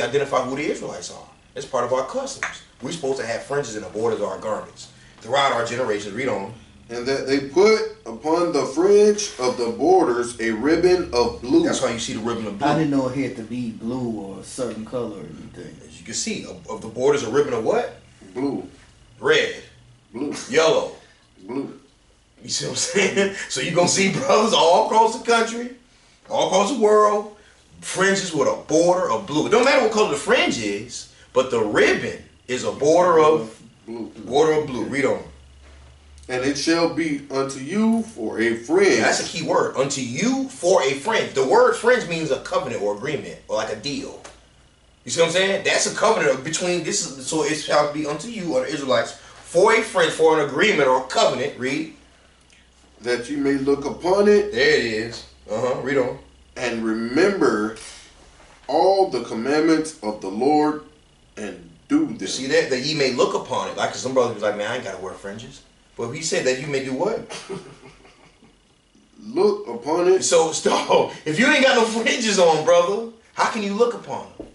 we identify who the Israelites are. It's part of our customs. We're supposed to have fringes in the borders of our garments throughout our generations. Read on. And that they put upon the fringe of the borders a ribbon of blue. That's why you see the ribbon of blue. I didn't know it had to be blue or a certain color or anything. As you can see, of the borders, a ribbon of what? Blue. Red. Blue. Yellow. Blue. You see what I'm saying? So you're going to see brothers all across the country, all across the world, fringes with a border of blue. It don't matter what color the fringe is, but the ribbon is a border of blue. Border of blue. Read on. And it shall be unto you for a fringe. That's a key word. Unto you for a fringe. The word fringe means a covenant or agreement or like a deal. You see what I'm saying? That's a covenant between this. So it shall be unto you or the Israelites for a fringe, for an agreement or a covenant. Read. That you may look upon it. There it is. Read on. And remember all the commandments of the Lord and do them. You see that? That ye may look upon it. Like some brothers be like, man, I ain't got to wear fringes. But he said that you may do what? Look upon it. So, if you ain't got no fringes on, brother, how can you look upon them?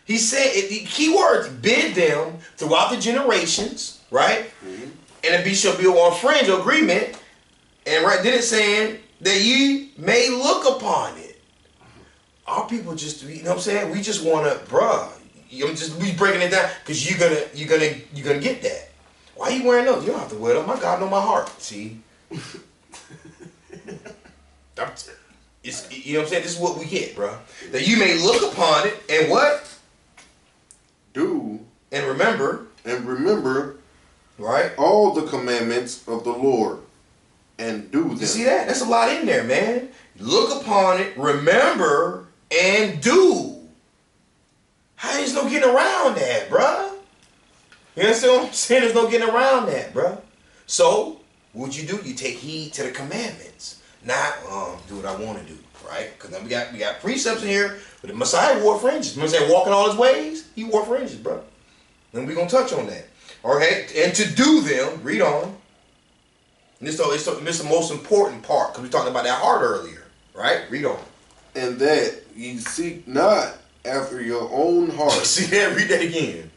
He said, the key words, bid them throughout the generations, right? Mm-hmm. And it shall be a fringe agreement. And right then it's saying that ye may look upon it. Our people just, you know what I'm saying? We just want to, bruh, we breaking it down because you're gonna get that. Why are you wearing those? You don't have to wear them. My God know my heart. See? You know what I'm saying? This is what we get, bro. That you may look upon it and what? Do. And remember. And remember. Right? All the commandments of the Lord. And do them. You see that? That's a lot in there, man. Look upon it, remember, and do. How is no getting around that, bruh? You understand what I'm saying? There's no getting around that, bruh. So, what you do? You take heed to the commandments. Not do what I want to do, right? Because then we got precepts in here, but the Messiah wore fringes. Remember saying walking all his ways? He wore fringes, bruh. And we're going to touch on that. All right? And to do them, read on. And this is the most important part, because we talked about that heart earlier, right? Read on. And that ye seek not after your own heart. See that? Read that again.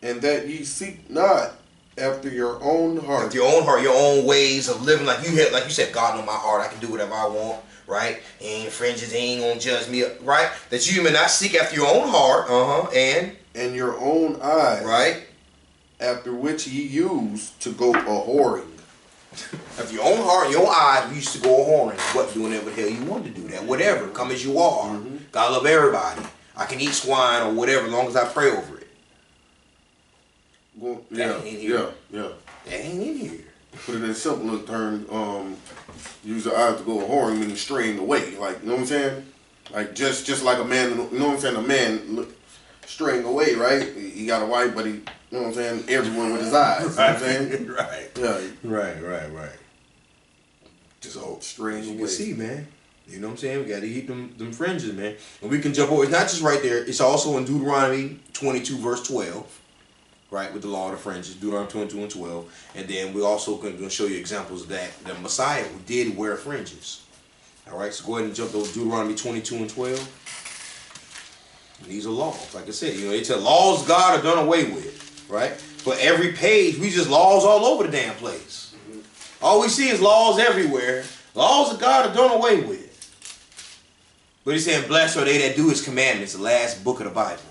And that ye seek not after your own heart. After your own heart, your own ways of living. Like you said, God know my heart. I can do whatever I want, right? Ain't fringes, ain't gonna judge me, right? That you may not seek after your own heart, and your own eyes, right? After which ye use to go a-whoring. After your own heart and your eyes, we used to go a-whoring. What, doing whatever the hell you want to do that. Whatever, come as you are. Mm-hmm. God love everybody. I can eat swine or whatever as long as I pray over it. Well, yeah. That ain't in here. Put it in simpler terms, use your eyes to go a-whoring, meaning straying away. Like, you know what I'm saying? Like, just like a man, you know what I'm saying? A man straying away, right? He got a wife, but he, you know what I'm saying? Everyone with his eyes. You know what I'm saying? Right. Yeah. Right. Just all straying away. You can see, man. You know what I'm saying? We got to eat them fringes, man. And we can jump over. It's not just right there. It's also in Deuteronomy 22, verse 12. Right, with the law of the fringes, Deuteronomy 22 and 12. And then we're also going to show you examples of that. The Messiah did wear fringes. All right, so go ahead and jump to Deuteronomy 22 and 12. And these are laws. Like I said, they tell laws God are done away with. Right? For every page, we just laws all over the damn place. All we see is laws everywhere. Laws of God are done away with. But he's saying, blessed are they that do his commandments, the last book of the Bible.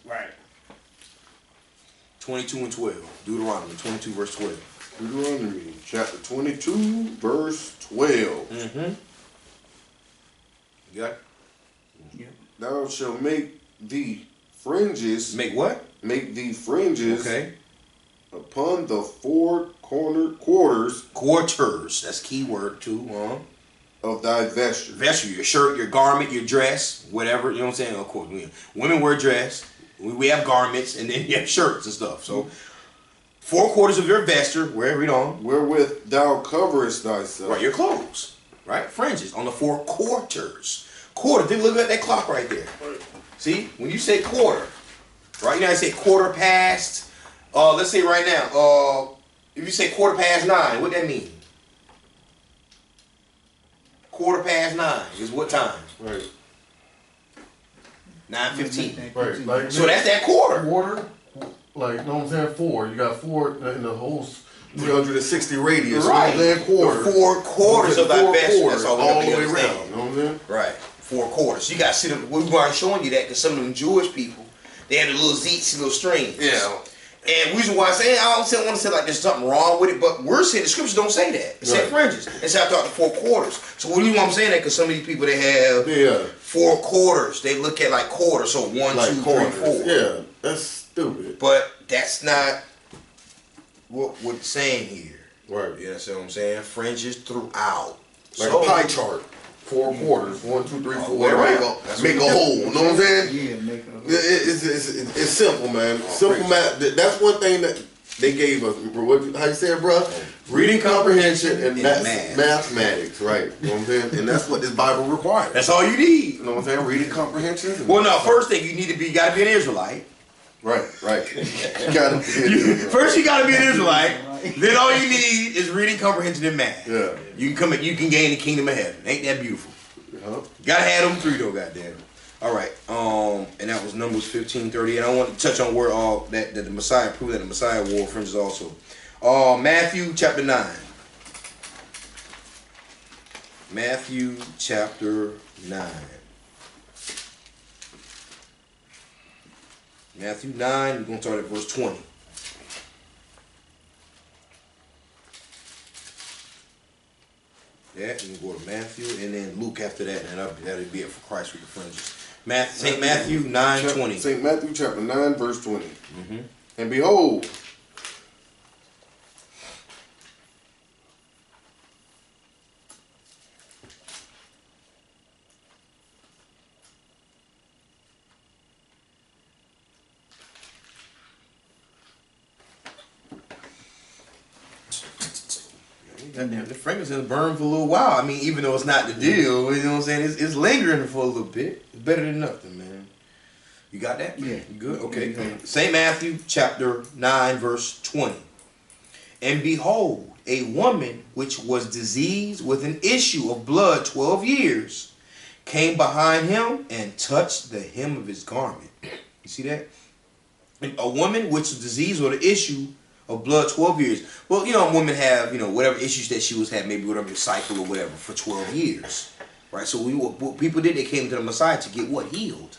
Right. 22 and 12. Deuteronomy 22 verse 12. Deuteronomy chapter 22 verse 12. Mm-hmm. You got it? Yeah. Thou shalt make thee fringes. Make what? Make thee fringes. Okay. Upon the four cornered quarters. Quarters. That's key word too. Of thy vesture. Vesture, your shirt, your garment, your dress, whatever. You know what I'm saying? Of course, women wear dress. We have garments, and then you have shirts and stuff. So, 4 quarters of your vesture, read on. Wherewith thou coverest thyself. Right, your clothes. Right? Fringes on the 4 quarters. Quarter. Then look at that clock right there. See? When you say quarter, right? You know how to say quarter past. Let's say right now. If you say 9:15, what that mean? 9:15 is what time? Right. 9:15. Right, like So that's that quarter. Quarter, like, you know what I'm saying? 4. You got 4 in the whole 360 radius. Right. Then quarter. The 4 quarters of thy vessel. That's all all we the way understand. around. You know what I'm saying? Right. 4 quarters. You got to sit up. We weren't showing you that because some of them Jewish people, they had the little zeets and little strings. Yeah. And the reason why I say I don't want to say like there's something wrong with it, but we're saying the scriptures don't say that. It said fringes. It said I thought the 4 quarters. So what do you want I'm saying that? Because some of these people they have 4 quarters. They look at like quarters. So 1, Like 2, 3, corners. 4. Yeah, that's stupid. But that's not what it's saying here. Right. You understand what I'm saying? Fringes throughout. Like So, a pie chart. 4 quarters. 1, 2, 3, 4. Right. Make a hole. You know what I'm saying? Yeah, make a. It's simple, man. Simple math. That's one thing that they gave us. How you say it, bro? Reading comprehension and mathematics, right? You know what I'm saying? And that's what this Bible requires. That's all you need. You know what I'm saying? Reading comprehension. Well, no. First thing you gotta be an Israelite. Right. You gotta First, you gotta be an Israelite. Then all you need is reading comprehension and math. Yeah. You can gain the kingdom of heaven. Ain't that beautiful? Gotta have them 3 though, goddamn. All right. And that was Numbers 15:30. And I want to touch on where that the Messiah proved that the Messiah wore fringes also. Matthew chapter 9. Matthew chapter 9. Matthew 9, we're going to start at verse 20. Yeah, we can go to Matthew and then Luke after that, and that'll be it for Christ with the fringes. St. Matthew 9:20. St. Matthew chapter 9, verse 20. Mm-hmm. And behold, The frankincense burned for a little while. I mean, even though it's not the deal, you know what I'm saying? It's lingering for a little bit. It's better than nothing, man. You got that? Yeah. You good? Okay. St. Matthew chapter 9, verse 20. And behold, a woman which was diseased with an issue of blood 12 years came behind him and touched the hem of his garment. You see that? And a woman which was diseased with an issue of blood 12 years. Well, you know, women have, whatever issues that she was having, maybe whatever cycle or whatever, for 12 years. Right? So what people did, they came to the Messiah to get what? Healed.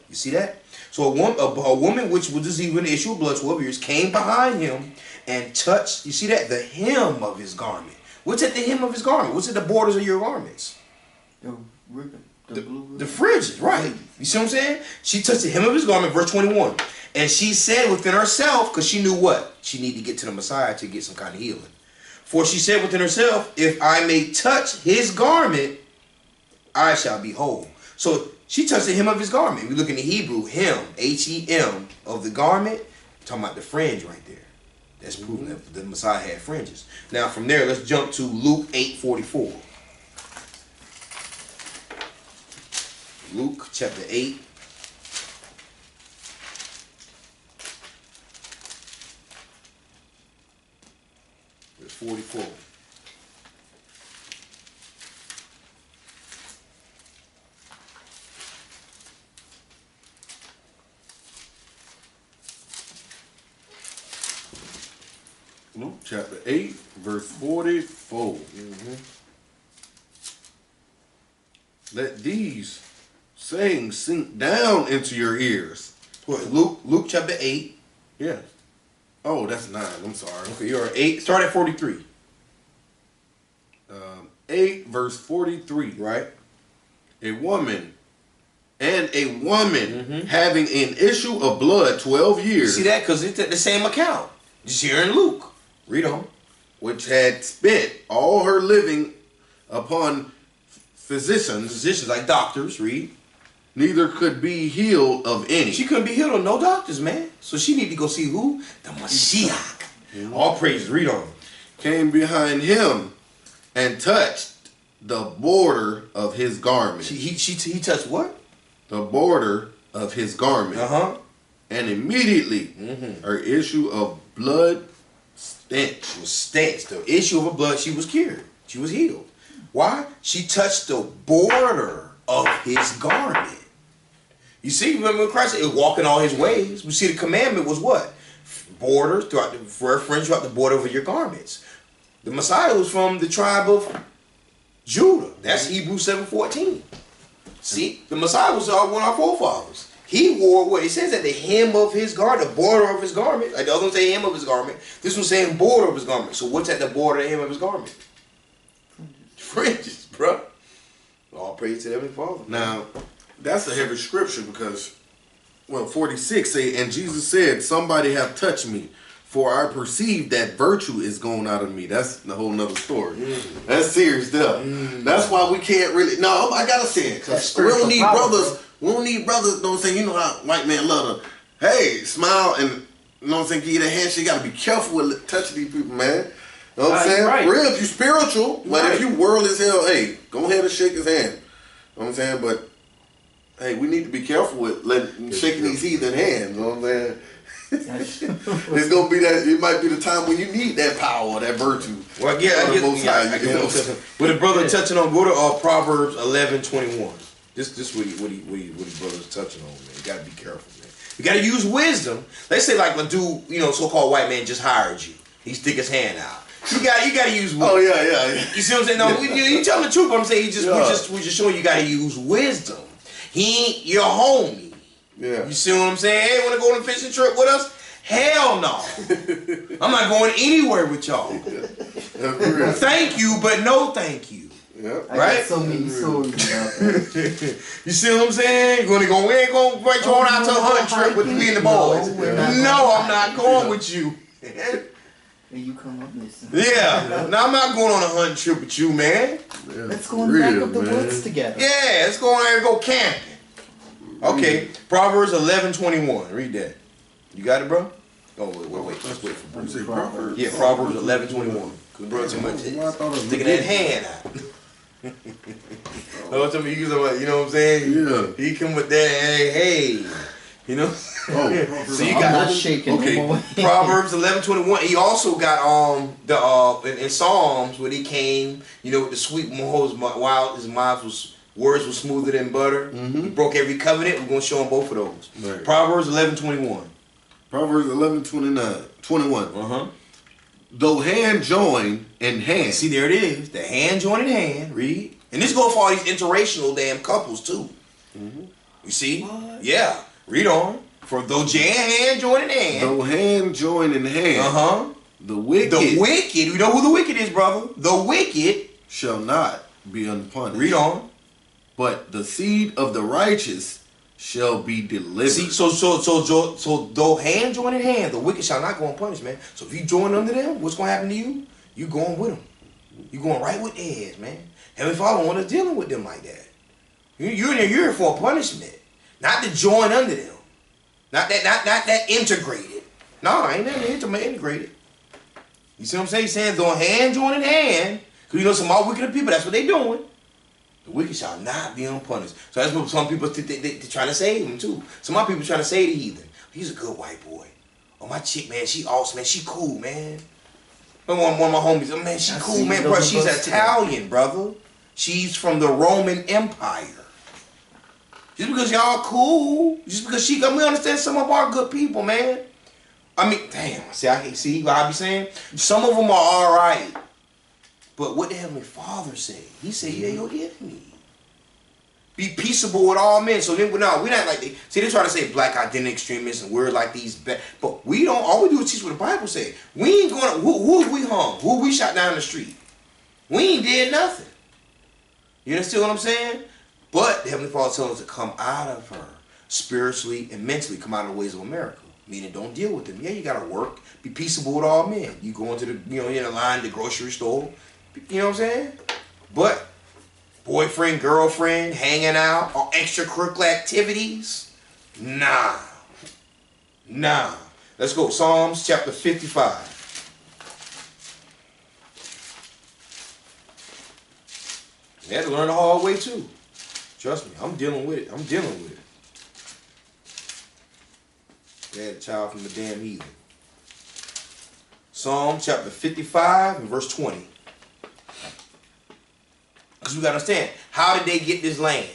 You see that? So a woman which was diseased with an issue of blood 12 years came behind him and touched, you see that? The hem of his garment. What's at the hem of his garment? What's at the borders of your garments? The ribbon. The blue ribbon. The fringes, right. You see what I'm saying? She touched the hem of his garment, verse 21. And she said within herself, because she knew what? She needed to get to the Messiah to get some kind of healing. For she said within herself, if I may touch his garment, I shall be whole. So she touched the hem of his garment. We look in the Hebrew, hem, H-E-M, of the garment. We're talking about the fringe right there. That's proving that the Messiah had fringes. Now from there, let's jump to Luke 8:44. Luke chapter 8. Verse 44. Luke chapter 8, verse 44. Let these sayings sink down into your ears. What, Luke chapter 8. Yeah. Oh, that's 9. I'm sorry. Okay, you're 8. Start at 43. 8, verse 43. Right? A woman having an issue of blood 12 years. See that? Because it's the same account. Just here in Luke. Read on. Which had spent all her living upon physicians. Physicians like doctors, read. Neither could be healed of any. She couldn't be healed of no doctors, man. So she need to go see who? The Mashiach. All praises. Read on. Came behind him and touched the border of his garment. He touched what? The border of his garment. And immediately her issue of blood stench. Was stench. The issue of her blood, she was cured. She was healed. Why? She touched the border of his garment. You see, remember when Christ said, walk in all his ways. We see the commandment was what? Borders throughout for fringe throughout the border of your garments. The Messiah was from the tribe of Judah. That's Hebrews 7:14. See, the Messiah was one of our forefathers. He wore what? It says at the hem of his garment, the border of his garment. Like the other one say hem of his garment. This one saying border of his garment. So what's at the border, the hem of his garment? Fringes, bro. All praise to the Heavenly Father. Now, that's a heavy scripture because, well, 46 say, and Jesus said, somebody have touched me, for I perceive that virtue is gone out of me. That's the whole nother story. That's serious stuff. That's why we can't really, no, I gotta say it, because we don't need brothers. We don't need brothers, you know what I'm saying? You know how white man love to, hey, smile and, you know what I'm saying, give you the handshake. You gotta be careful with touching these people, man. You know what I'm saying? Right. For real, if you spiritual, but if you worldly as hell, hey, go ahead and shake his hand. You know what I'm saying? But, hey, we need to be careful with shaking these heathen hands. You know what I'm saying? It's gonna be that. It might be the time when you need that power, that virtue. Well, I get with a brother touching on. Go to Proverbs 11:21. This what he brother's touching on, man. You gotta be careful, man. You gotta use wisdom. Let's say like a dude, so-called white man just hired you. He stick his hand out. You gotta use wisdom. Oh yeah. You see what I'm saying? No, you telling the truth. But I'm saying we're just showing you gotta use wisdom. He ain't your homie. Yeah. You see what I'm saying? Hey, wanna go on a fishing trip with us? Hell no. I'm not going anywhere with y'all. Thank you, but no thank you. Yep. I got so many stories about that. You see what I'm saying? We ain't gonna invite you on out to a hunt trip with me and the boys. No, I'm not going with you. And you come up missing. Yeah. No, I'm not going on a hunt trip with you, man. Let's go in the back of the woods together. Yeah, let's go on there and go camping. Okay, Proverbs 11:21. Read that. You got it, bro? Oh, wait. Let's wait for Bruce. Proverbs. Yeah, Proverbs 11:21. Good brother, too much. Sticking that hand out. No, tell me, you know what I'm saying? Yeah. He come with that, hey. You know? Oh, so you I'm got not shaking. okay. No more. Proverbs 11:21. He also got in Psalms when he came, with the sweet mohos, while his words were smoother than butter. He broke every covenant. We're gonna show him both of those. Right. Proverbs 11:21. Proverbs 11:21. Though hand join in hand. See, there it is. The hand joined in hand. Read. And this goes for all these interracial damn couples too. You see? What? Yeah. Read on. For though hand joined in hand. Though hand join in hand. The wicked. You know who the wicked is, brother? The wicked shall not be unpunished. Read on. But the seed of the righteous shall be delivered. See, so though hand join in hand, the wicked shall not go unpunished, man. So if you join under them, what's gonna happen to you? You going with them. You going right with theirs, man. Heavenly Father want us dealing with them like that. You're here for a punishment, not to join under them. Not that integrated. No, I ain't never integrated. You see what I'm saying? He's saying though hand join in hand, because some all wicked people, that's what they doing. The wicked shall not be unpunished. So that's what some people they trying to save him too. Some of my people trying to say the heathen, he's a good white boy. Oh, my chick, man, she awesome, man. She cool, man. One of my homies, oh, man, she cool, man, bro. She's Italian, brother. She's from the Roman Empire. Just because y'all cool, just because we understand some of our good people, man. I mean, damn. See what I be saying? Some of them are all right. But what the Heavenly Father say? He said, yeah, your enemy. Be peaceable with all men. So then, we're not like they. See, they try to say black identity extremists and we're like these. But we don't. All we do is teach what the Bible say. We ain't going to. Who have we hung? Who we shot down the street? We ain't did nothing. You understand what I'm saying? But the Heavenly Father tells us to come out of her spiritually and mentally. Come out of the ways of America. Meaning, don't deal with them. Yeah, you gotta work. Be peaceable with all men. You go into the, in the line, the grocery store. You know what I'm saying? But boyfriend, girlfriend, hanging out, or extracurricular activities, nah. Let's go. Psalms chapter 55. You had to learn the hard way too. Trust me, I'm dealing with it. They had a child from the damn heathen. Psalm chapter 55 and verse 20. Because we got to understand, how did they get this land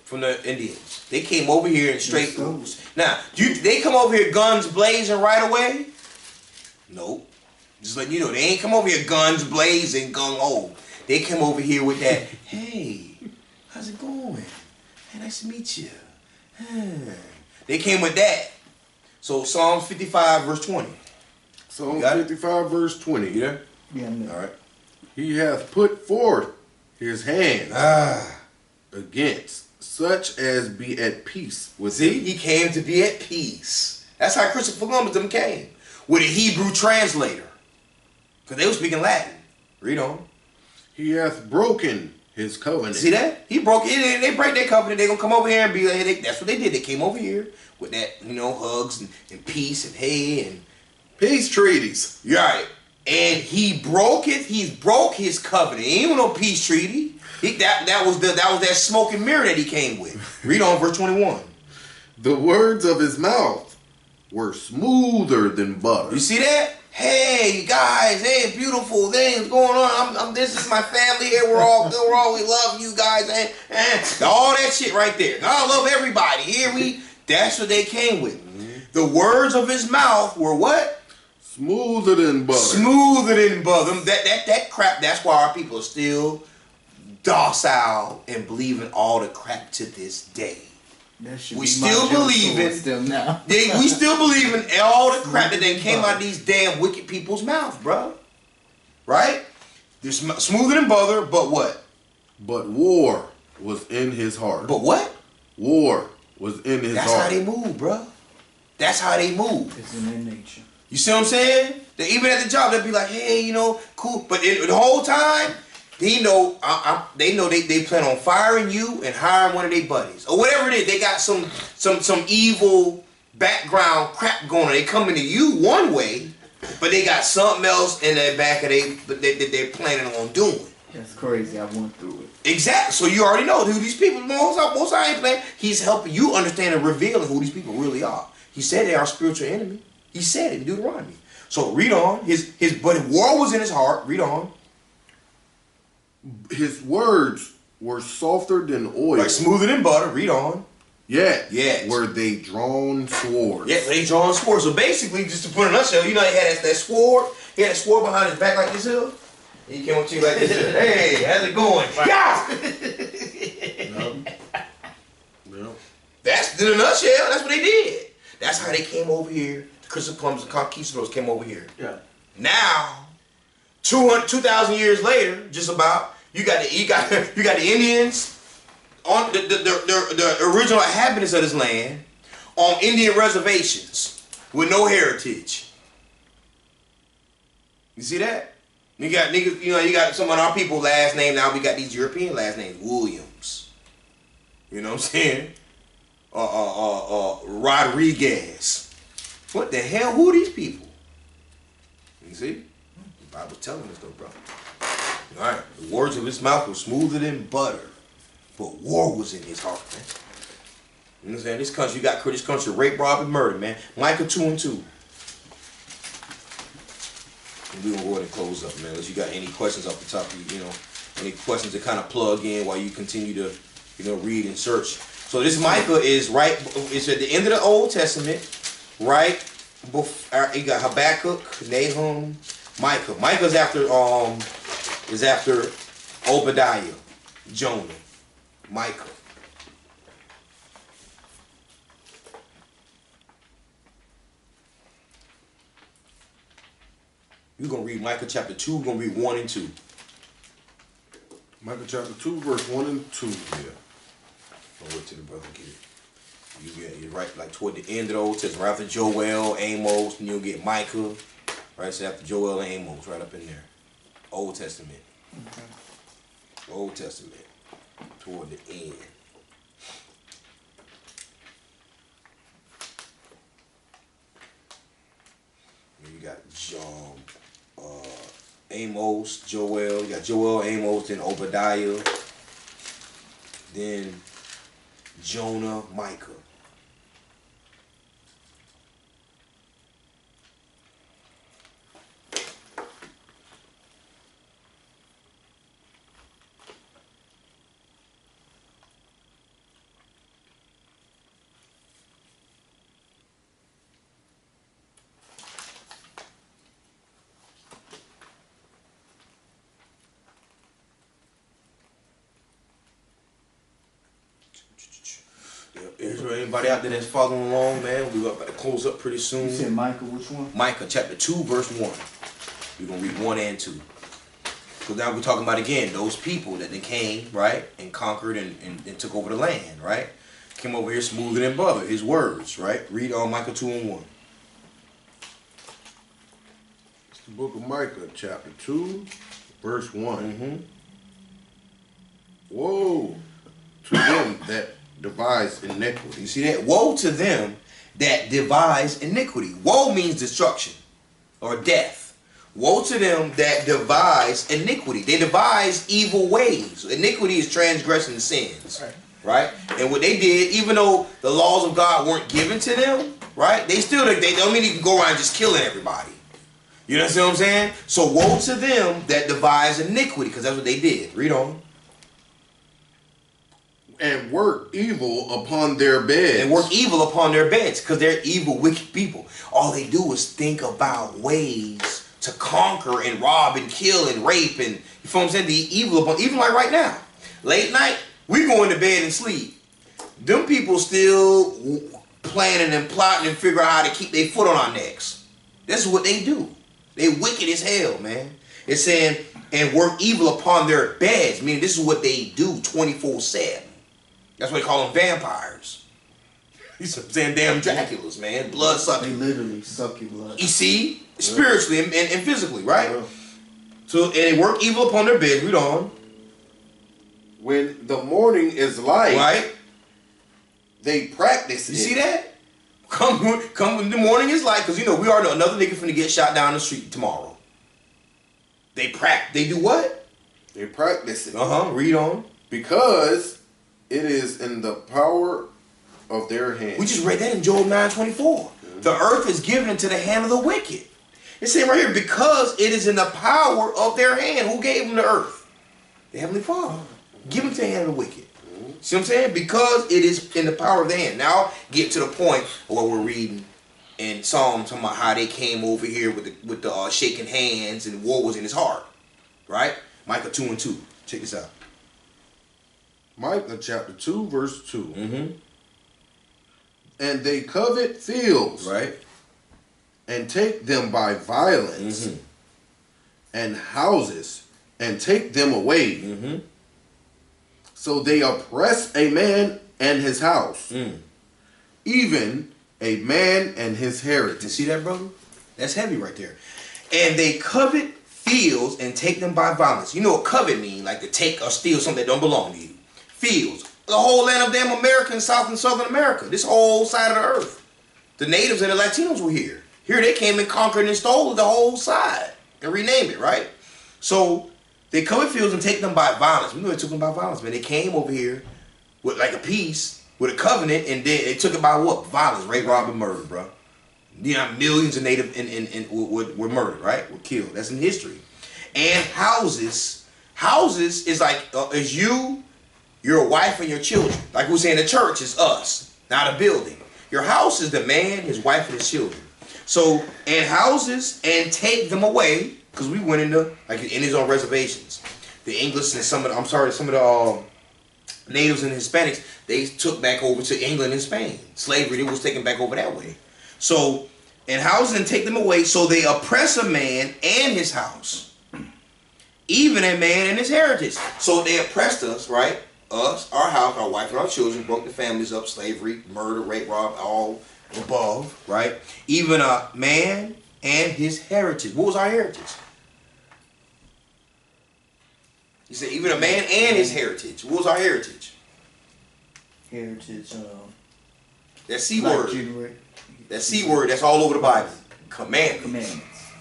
from the Indians? They came over here in straight boots. Now, they come over here guns blazing right away? Nope. Just letting you know, they ain't come over here guns blazing, gung ho. They came over here with that, hey, how's it going? Hey, nice to meet you. They came with that. So Psalms 55 verse 20. Psalm 55 verse 20. Yeah? Yeah, man. All right. He hath put forth his hand against such as be at peace with See, him. he came to be at peace. That's how Christopher Columbus them came. With a Hebrew translator. Because they were speaking Latin. Read on. He hath broken his covenant. See that? He broke it. They break their covenant. They gonna come over here and be like, hey, that's what they did. They came over here with that, hugs and peace and hey and Peace treaties. right. And he broke it. He broke his covenant. He ain't no peace treaty. That was that smoke and mirror that he came with. Read on verse 21. The words of his mouth were smoother than butter. You see that? Hey guys, hey, beautiful things going on. This is my family here. We're all good. We love you guys. All that shit right there. I love everybody. That's what they came with. The words of his mouth were what? Smoother than butter. Smoother than butter. That crap. That's why our people are still docile and believing all the crap to this day. We still believe in we still believe in all the crap that they came out of these damn wicked people's mouth, bro. Right? They're smoother than butter, but what? But war was in his heart. But what? War was in his That's heart. how they move, bro. That's how they move. It's in their nature. You see what I'm saying? They, even at the job, they'll be like, hey, cool. But the whole time, they know they plan on firing you and hiring one of their buddies or whatever it is. They got some evil background crap going on. They coming to you one way, but they got something else in their back of they're planning on doing. That's crazy. I went through it. Exactly. So you already know who these people. Most I ain't playing. He's helping you understand and revealing who these people really are. He said they are spiritual enemy. He said it in Deuteronomy. So read on. But war was in his heart. Read on. His words were softer than oil. Like smoother than butter. Read on. Yet were they drawn swords. Yeah, they drawn swords. So basically, just to put it in a nutshell, he had that sword. He had that sword behind his back like this here. And he came up to you like this here. Hey, how's it going? No. That's in a nutshell. That's what they did. That's how they came over here. The Christopher Columbus and conquistadors came over here. Yeah. Now, 2,000 years later, just about, you got the Indians on the original inhabitants of this land on Indian reservations with no heritage. You see that? You got niggas, you got some of our people last name. Now we got these European last names, Williams. You know what I'm saying? Rodriguez. What the hell? Who are these people? You see? The Bible's telling us though, bro. Alright. The words of his mouth were smoother than butter. But war was in his heart, man. You know what I'm saying? This country rape, rob, and murder, man. Micah 2:2. And we're gonna go ahead and close up, man. Unless you got any questions off the top of you, any questions to kind of plug in while you continue to, read and search. So this Micah is it's at the end of the Old Testament, right before you got Habakkuk, Nahum, Micah. Micah's after Obadiah, Jonah, Micah. We're gonna read Micah chapter 2, we're gonna read 1 and 2. Micah chapter 2, verse 1 and 2. Yeah. I'll wait till the brother get it. You're right, like toward the end of the Old Testament, right after Joel, Amos, and you'll get Micah. Right, so after Joel and Amos, right up in there. Old Testament. Okay. Old Testament. Toward the end. You got Amos, Joel. You got Joel, Amos, then Obadiah, then Jonah, Micah. For anybody out there that's following along, man, we're about to close up pretty soon. You said Micah, which one? Micah chapter 2, verse 1. We're going to read 1 and 2. Because now we're talking about, again, those people that they came, right, and conquered and took over the land, right? Came over here smoother than butter, his words, right? Read Micah 2 and 1. It's the book of Micah, chapter 2, verse 1. Woe to them that devise iniquity. You see that? Woe to them that devise iniquity. Woe means destruction or death. Woe to them that devise iniquity. They devise evil ways. Iniquity is transgressing sins. Right? And what they did, even though the laws of God weren't given to them, right? They don't mean you can go around just killing everybody. You know what I'm saying? So woe to them that devise iniquity, because that's what they did. Read on. And work evil upon their beds. And work evil upon their beds, because they're evil, wicked people. All they do is think about ways to conquer and rob and kill and rape and, you feel what I'm saying, the evil upon, even like right now. Late night, we go into bed and sleep. Them people still planning and plotting and figure out how to keep their foot on our necks. That's what they do. They wicked as hell, man. It's saying, and work evil upon their beds, meaning this is what they do 24/7. That's why they call them vampires. These are saying damn Draculas, man. Blood sucking. They literally suck your blood. You see? Spiritually and physically, right? Yeah. So, and they work evil upon their beds. Read on. When the morning is light, Right? they practice You it. see that? Come when the morning is light, because you know we already know another nigga finna get shot down the street tomorrow. They do what? They practice it. Read on. Because it is in the power of their hand. We just read that in Job 9:24. The earth is given into the hand of the wicked. It's saying right here, because it is in the power of their hand. Who gave them the earth? The Heavenly Father. Give them to the hand of the wicked. See what I'm saying? Because it is in the power of their hand. Now get to the point of what we're reading in Psalm, talking about how they came over here with the shaking hands and war was in his heart. Right? Micah 2 and 2. Check this out. Micah chapter 2, verse 2. And they covet fields, Right? and take them by violence, and houses, and take them away. So they oppress a man and his house, even a man and his You heritage. see that, brother? That's heavy right there. And they covet fields and take them by violence. You know what covet mean? Like to take or steal something that don't belong to you. Fields. The whole land of damn America and South and Southern America. This whole side of the earth. The natives and the Latinos were here. Here they came and conquered and stole the whole side and renamed it, right? So they covet fields and take them by violence. We know they took them by violence, man. They came over here with like a peace, with a covenant, and then they took it by what? Violence, rape, rob, and murder, bro. You know, millions of native were murdered, right? Were killed. That's in history. And houses. Houses is like is you, your wife, and your children. Like we say in the church, is us, not a building. Your house is the man, his wife, and his children. So, and houses, and take them away, because we went into, like in his own reservations. The English and some of the natives and Hispanics, they took back over to England and Spain. Slavery, they was taken back over that way. So, and houses, and take them away, so they oppress a man and his house, even a man and his heritage. So they oppressed us, right? Us, our house, our wife, and our children, broke the families up, slavery, murder, rape, rob, all above, right? Even a man and his heritage. What was our heritage? He said, even a man and his heritage. What was our heritage? Heritage. That C Black word. January. That C word, that's all over the Bible. Commandments. Commandments.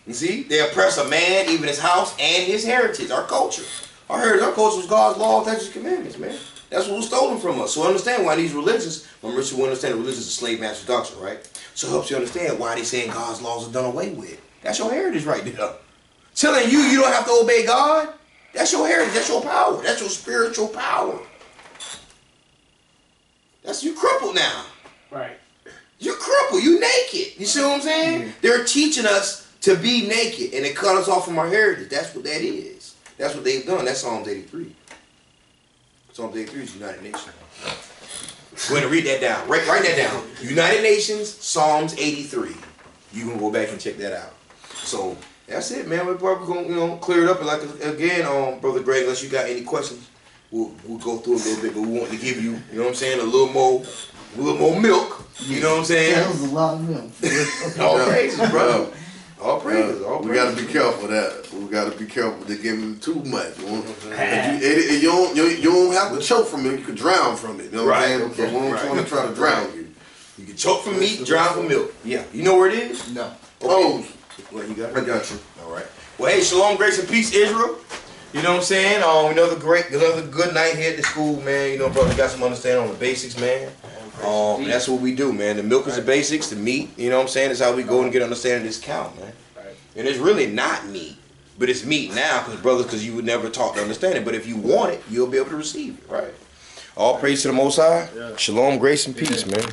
You see? They oppress a man, even his house, and his heritage, our culture. Our heritage, our culture was God's law, statutes, and commandments, man. That's what was stolen from us. So understand why these religions, remember you understand the religion is a slave master doctrine, right? So it helps you understand why they saying God's laws are done away with. That's your heritage right there. Telling you don't have to obey God, that's your heritage, that's your power, that's your spiritual power. That's you crippled now. Right. You're crippled, you naked. You see what I'm saying? Yeah. They're teaching us to be naked and they cut us off from our heritage. That's what that is. That's what they've done. That's Psalms 83. Psalms 83 is United Nations. Go ahead and read that down. Write that down. United Nations, Psalms 83. You can go back and check that out. So that's it, man. We're probably gonna clear it up. And like again, Brother Greg, unless you got any questions, we'll go through it a little bit. But we want to give you, you know what I'm saying, a little more milk. You know what I'm saying? That was a lot of milk. All praises, bro. All praises. All praises. We gotta be careful of that. We gotta be careful to give him too much. You don't have to choke from it. You can drown from it. You know what I'm saying? Okay. So we don't want to try to drown you. You can choke from meat, drown from milk. Yeah. You know where it is? No. Okay. Oh, Well, you got it? I got you. All right. Well, hey, shalom, grace, and peace, Israel. You know what I'm saying? Another good night here at the school, man. You know, brother, got some understanding on the basics, man. That's what we do, man. The milk is the basics, the meat, you know what I'm saying? That's how we go and get understanding this count, man. And it's really not meat, but it's meat now, because you would never taught to understand it. But if you want it, you'll be able to receive it, right? All praise to the Most High. Shalom, grace, and peace, man.